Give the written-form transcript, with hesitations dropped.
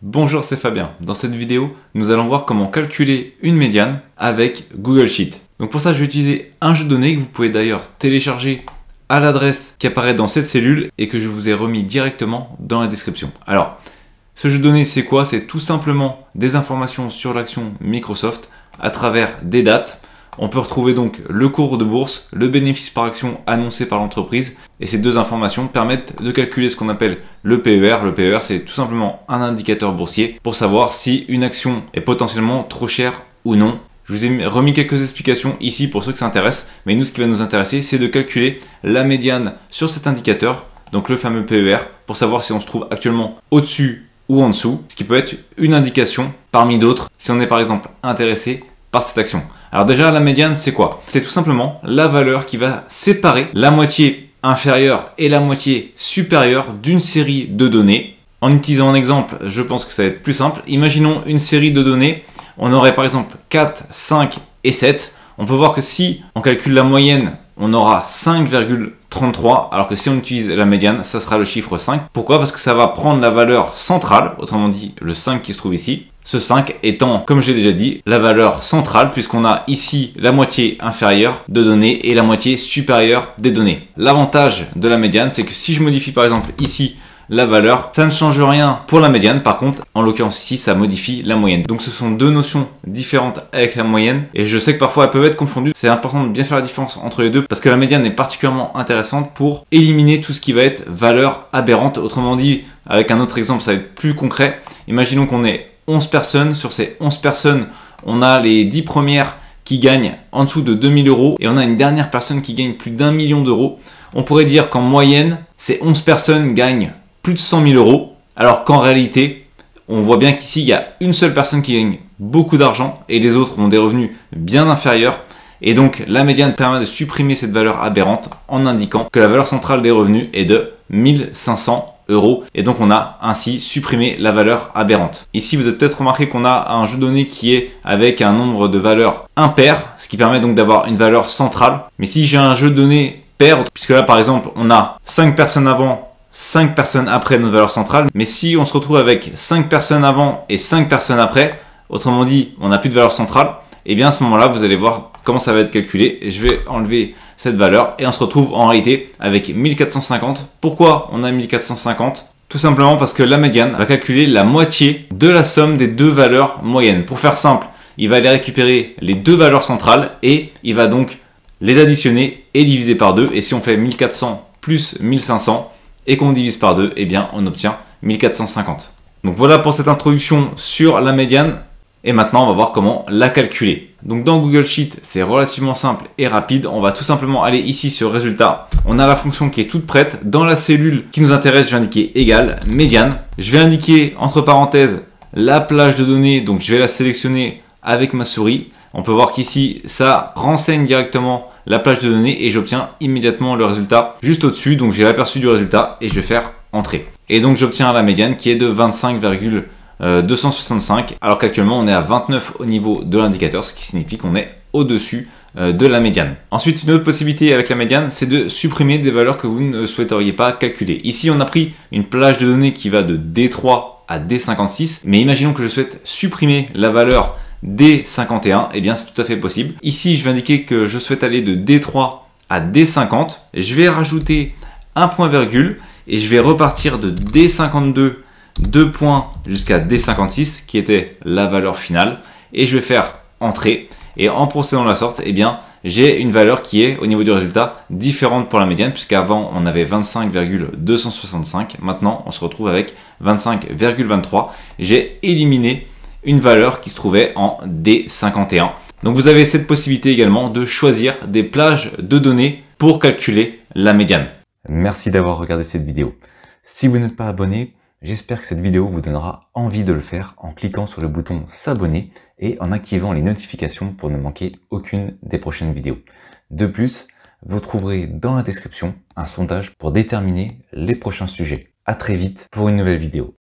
Bonjour, c'est Fabien. Dans cette vidéo, nous allons voir comment calculer une médiane avec Google Sheet. Donc pour ça, je vais utiliser un jeu de données que vous pouvez d'ailleurs télécharger à l'adresse qui apparaît dans cette cellule et que je vous ai remis directement dans la description. Alors, ce jeu de données, c'est quoi? C'est tout simplement des informations sur l'action Microsoft à travers des dates. On peut retrouver donc le cours de bourse, le bénéfice par action annoncé par l'entreprise et ces deux informations permettent de calculer ce qu'on appelle le PER. Le PER, c'est tout simplement un indicateur boursier pour savoir si une action est potentiellement trop chère ou non. Je vous ai remis quelques explications ici pour ceux que ça intéresse, mais nous, ce qui va nous intéresser, c'est de calculer la médiane sur cet indicateur, donc le fameux PER, pour savoir si on se trouve actuellement au-dessus ou en dessous, ce qui peut être une indication parmi d'autres si on est par exemple intéressé par cette action. Alors déjà, la médiane, c'est quoi? C'est tout simplement la valeur qui va séparer la moitié inférieure et la moitié supérieure d'une série de données. En utilisant un exemple, je pense que ça va être plus simple. Imaginons une série de données. On aurait par exemple 4, 5 et 7. On peut voir que si on calcule la moyenne, on aura 5,33, alors que si on utilise la médiane, ça sera le chiffre 5. Pourquoi? Parce que ça va prendre la valeur centrale, autrement dit le 5 qui se trouve ici. Ce 5 étant, comme j'ai déjà dit, la valeur centrale puisqu'on a ici la moitié inférieure de données et la moitié supérieure des données. L'avantage de la médiane, c'est que si je modifie par exemple ici la valeur, ça ne change rien pour la médiane. Par contre, en l'occurrence ici, ça modifie la moyenne. Donc ce sont deux notions différentes avec la moyenne et je sais que parfois elles peuvent être confondues. C'est important de bien faire la différence entre les deux parce que la médiane est particulièrement intéressante pour éliminer tout ce qui va être valeur aberrante. Autrement dit, avec un autre exemple, ça va être plus concret. Imaginons qu'on ait 11 personnes. Sur ces 11 personnes, on a les 10 premières qui gagnent en dessous de 2000 € et on a une dernière personne qui gagne plus d'1 million d'euros. On pourrait dire qu'en moyenne, ces 11 personnes gagnent plus de 100 000 €, alors qu'en réalité, on voit bien qu'ici, il y a une seule personne qui gagne beaucoup d'argent et les autres ont des revenus bien inférieurs. Et donc, la médiane permet de supprimer cette valeur aberrante en indiquant que la valeur centrale des revenus est de 1500 €. Et donc, on a ainsi supprimé la valeur aberrante. Ici, vous avez peut-être remarqué qu'on a un jeu de données qui est avec un nombre de valeurs impair, ce qui permet donc d'avoir une valeur centrale. Mais si j'ai un jeu de données pair, puisque là, par exemple, on a 5 personnes avant, 5 personnes après notre valeur centrale, mais si on se retrouve avec 5 personnes avant et 5 personnes après, autrement dit, on n'a plus de valeur centrale, et bien à ce moment-là, vous allez voir comment ça va être calculé. Je vais enlever cette valeur et on se retrouve en réalité avec 1450. Pourquoi on a 1450? Tout simplement parce que la médiane va calculer la moitié de la somme des deux valeurs moyennes. Pour faire simple, il va aller récupérer les deux valeurs centrales et il va donc les additionner et diviser par 2. Et si on fait 1400 plus 1500, et qu'on divise par 2, eh bien on obtient 1450. Donc voilà pour cette introduction sur la médiane. Et maintenant, on va voir comment la calculer. Donc dans Google Sheet, c'est relativement simple et rapide. On va tout simplement aller ici sur résultat. On a la fonction qui est toute prête. Dans la cellule qui nous intéresse, je vais indiquer égal médiane. Je vais indiquer entre parenthèses la plage de données. Donc je vais la sélectionner avec ma souris. On peut voir qu'ici, ça renseigne directement la plage de données et j'obtiens immédiatement le résultat juste au-dessus. Donc j'ai l'aperçu du résultat et je vais faire entrer. Et donc j'obtiens la médiane qui est de 25,265 alors qu'actuellement on est à 29 au niveau de l'indicateur, ce qui signifie qu'on est au-dessus de la médiane. Ensuite, une autre possibilité avec la médiane, c'est de supprimer des valeurs que vous ne souhaiteriez pas calculer. Ici, on a pris une plage de données qui va de D3 à D56, mais imaginons que je souhaite supprimer la valeur D51, eh bien c'est tout à fait possible. Ici, je vais indiquer que je souhaite aller de D3 à D50. Je vais rajouter un point virgule et je vais repartir de D52, 2 points jusqu'à D56, qui était la valeur finale. Et je vais faire entrer. Et en procédant de la sorte, eh bien j'ai une valeur qui est, au niveau du résultat, différente pour la médiane, puisqu'avant on avait 25,265. Maintenant, on se retrouve avec 25,23. J'ai éliminé une valeur qui se trouvait en D51. Donc vous avez cette possibilité également de choisir des plages de données pour calculer la médiane. Merci d'avoir regardé cette vidéo. Si vous n'êtes pas abonné, j'espère que cette vidéo vous donnera envie de le faire en cliquant sur le bouton s'abonner et en activant les notifications pour ne manquer aucune des prochaines vidéos. De plus, vous trouverez dans la description un sondage pour déterminer les prochains sujets. À très vite pour une nouvelle vidéo.